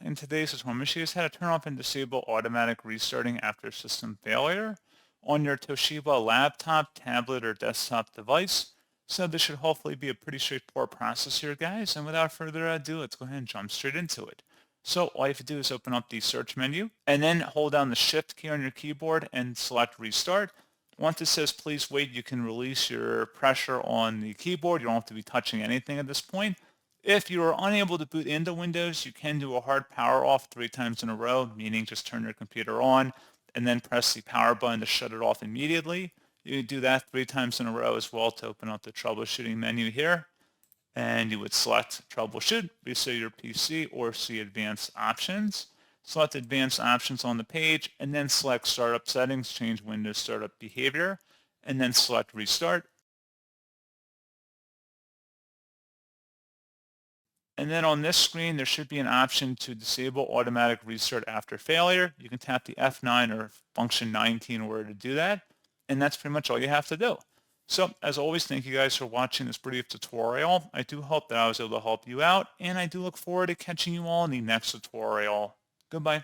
In today's tutorial, I'm going to show you how to turn off and disable automatic restarting after system failure on your Toshiba laptop, tablet, or desktop device. So this should hopefully be a pretty straightforward process here, guys. And without further ado, let's go ahead and jump straight into it. So all you have to do is open up the search menu and then hold down the Shift key on your keyboard and select Restart. Once it says please wait, you can release your pressure on the keyboard. You don't have to be touching anything at this point. If you are unable to boot into Windows, you can do a hard power off 3 times in a row, meaning just turn your computer on and then press the power button to shut it off immediately. You can do that 3 times in a row as well to open up the troubleshooting menu here. And you would select troubleshoot, reset your PC, or see advanced options. Select advanced options on the page and then select startup settings, change Windows startup behavior, and then select restart. And then on this screen, there should be an option to disable automatic restart after failure. You can tap the F9 or function 19 in order to do that. And that's pretty much all you have to do. So as always, thank you guys for watching this brief tutorial. I do hope that I was able to help you out, and I do look forward to catching you all in the next tutorial. Goodbye.